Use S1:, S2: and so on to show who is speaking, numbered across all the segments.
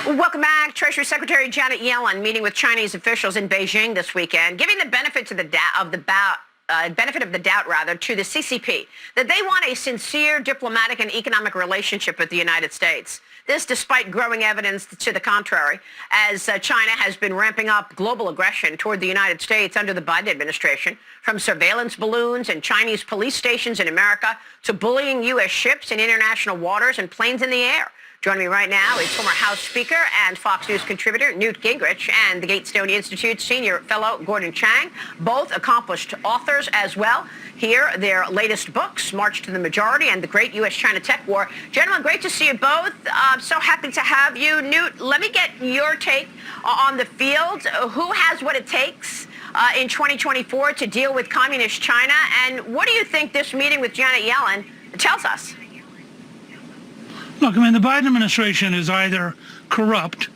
S1: Welcome back. Treasury Secretary Janet Yellen meeting with Chinese officials in Beijing this weekend, giving the benefit of the doubt to the CCP, that they want a sincere diplomatic and economic relationship with the United States. This despite growing evidence to the contrary, as China has been ramping up global aggression toward the United States under the Biden administration, from surveillance balloons and Chinese police stations in America to bullying U.S. ships in international waters and planes in the air. Joining me right now is former House Speaker and Fox News contributor Newt Gingrich and the Gatestone Institute senior fellow Gordon Chang, both accomplished authors as well. Here, their latest books, March to the Majority and The Great U.S.-China Tech War. Gentlemen, great to see you both. I'm so happy to have you. Newt, let me get your take on the field. Who has what it takes in 2024 to deal with communist China? And what do you think this meeting with Janet Yellen tells us?
S2: Look, I mean, the Biden administration is either corrupt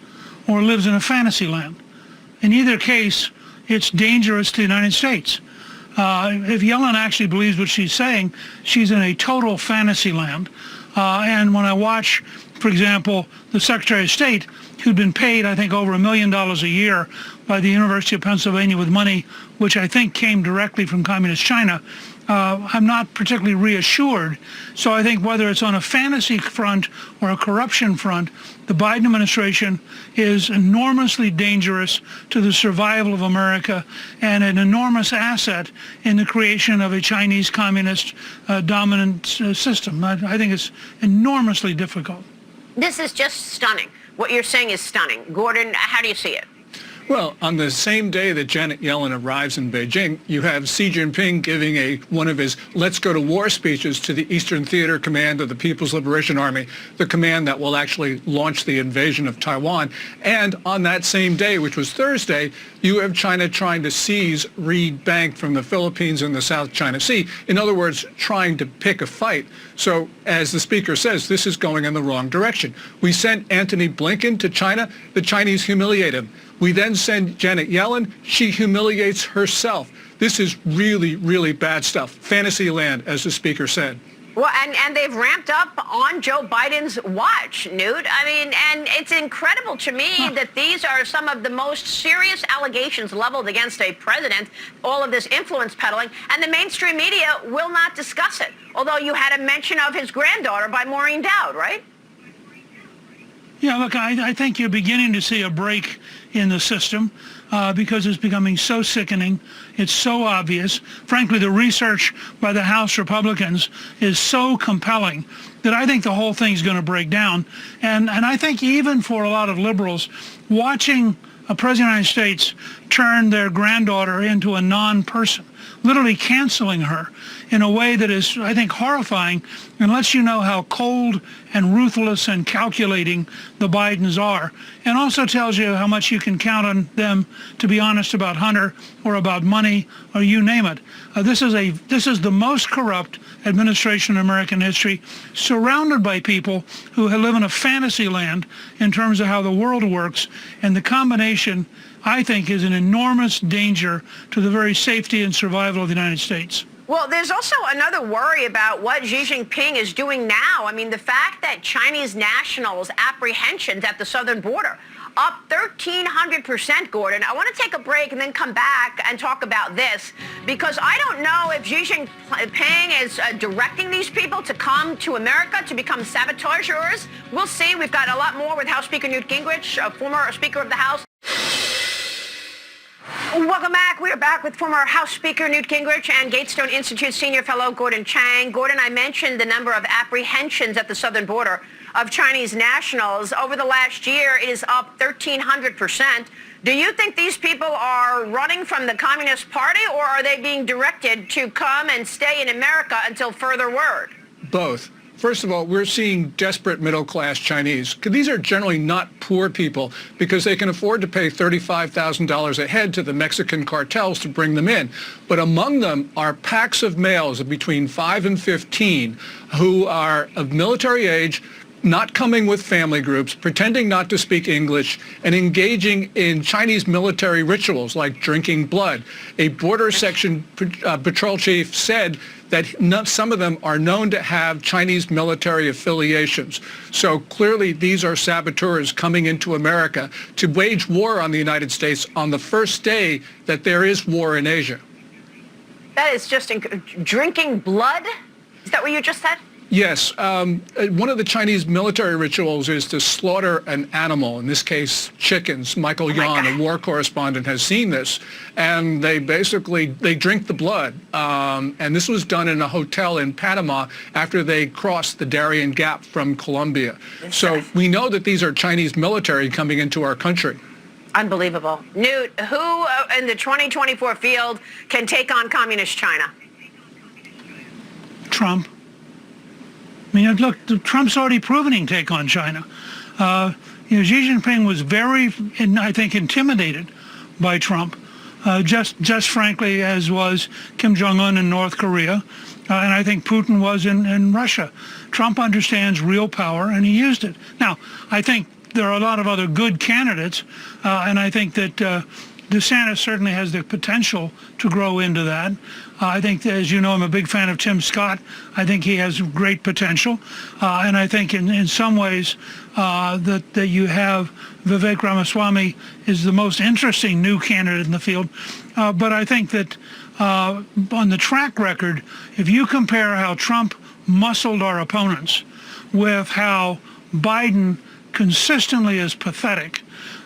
S2: or lives in a fantasy land. In either case, it's dangerous to the United States. If Yellen actually believes what she's saying, she's in a total fantasy land. And when I watch, for example, the Secretary of State, who'd been paid, I think, over $1 million a year by the University of Pennsylvania with money, which I think came directly from communist China, I'm not particularly reassured. So I think whether it's on a fantasy front or a corruption front, the Biden administration is enormously dangerous to the survival of America and an enormous asset in the creation of a Chinese communist dominant system. I think it's enormously difficult.
S1: This is just stunning. What you're saying is stunning. Gordon, how do you see it?
S3: Well, on the same day that Janet Yellen arrives in Beijing, you have Xi Jinping giving one of his let's go to war speeches to the Eastern Theater Command of the People's Liberation Army, the command that will actually launch the invasion of Taiwan. And on that same day, which was Thursday, you have China trying to seize Reed Bank from the Philippines in the South China Sea. In other words, trying to pick a fight. So as the speaker says, this is going in the wrong direction. We sent Antony Blinken to China. The Chinese humiliate him. We then send Janet Yellen. She humiliates herself. This is really, really bad stuff. Fantasy land, as the speaker said.
S1: Well, and they've ramped up on Joe Biden's watch, Newt. I mean, and it's incredible to me that these are some of the most serious allegations leveled against a president, all of this influence peddling, and the mainstream media will not discuss it. Although you had a mention of his granddaughter by Maureen Dowd, right?
S2: Yeah, look, I think you're beginning to see a break in the system because it's becoming so sickening. It's so obvious. Frankly, the research by the House Republicans is so compelling that I think the whole thing's going to break down. And I think even for a lot of liberals, watching a president of the United States turn their granddaughter into a non-person, literally canceling her in a way that is, I think, horrifying and lets you know how cold and ruthless and calculating the Bidens are, and also tells you how much you can count on them to be honest about Hunter or about money or you name it. This is the most corrupt administration in American history, surrounded by people who live in a fantasy land in terms of how the world works, and the combination, I think, is an enormous danger to the very safety and survival of the United States.
S1: Well, there's also another worry about what Xi Jinping is doing now. I mean, the fact that Chinese nationals' apprehensions at the southern border up 1,300%, Gordon. I want to take a break and then come back and talk about this, because I don't know if Xi Jinping is directing these people to come to America to become sabotageurs. We'll see. We've got a lot more with House Speaker Newt Gingrich, former Speaker of the House. Welcome back. We are back with former House Speaker Newt Gingrich and Gatestone Institute senior fellow Gordon Chang. Gordon, I mentioned the number of apprehensions at the southern border of Chinese nationals. Over the last year, it is up 1,300%. Do you think these people are running from the Communist Party, or are they being directed to come and stay in America until further word?
S3: Both. First of all, we're seeing desperate middle-class Chinese. These are generally not poor people because they can afford to pay $35,000 a head to the Mexican cartels to bring them in. But among them are packs of males of between 5 and 15 who are of military age, not coming with family groups, pretending not to speak English, and engaging in Chinese military rituals like drinking blood. A border section patrol chief said that some of them are known to have Chinese military affiliations. So clearly these are saboteurs coming into America to wage war on the United States on the first day that there is war in Asia.
S1: That is just drinking blood? Is that what you just said?
S3: Yes. One of the Chinese military rituals is to slaughter an animal, in this case, chickens. Michael Yan, a war correspondent, has seen this. And they drink the blood. And this was done in a hotel in Panama after they crossed the Darien Gap from Colombia. So we know that these are Chinese military coming into our country.
S1: Unbelievable. Newt, who in the 2024 field can take on communist China?
S2: Trump. I mean, look, Trump's already proven he can take on China. Xi Jinping was very, I think, intimidated by Trump, just frankly, as was Kim Jong-un in North Korea, and I think Putin was in Russia. Trump understands real power, and he used it. Now, I think there are a lot of other good candidates, and I think that DeSantis certainly has the potential to grow into that. I think, as you know, I'm a big fan of Tim Scott. I think he has great potential. And I think in some ways that you have Vivek Ramaswamy is the most interesting new candidate in the field. But I think that on the track record, if you compare how Trump muscled our opponents with how Biden consistently is pathetic,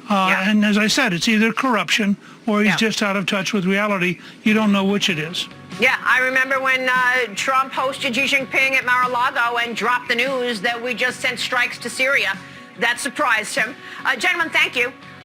S2: and as I said, it's either corruption or he's just out of touch with reality. You don't know which it is.
S1: Yeah, I remember when Trump hosted Xi Jinping at Mar-a-Lago and dropped the news that we just sent strikes to Syria. That surprised him. Gentlemen, thank you.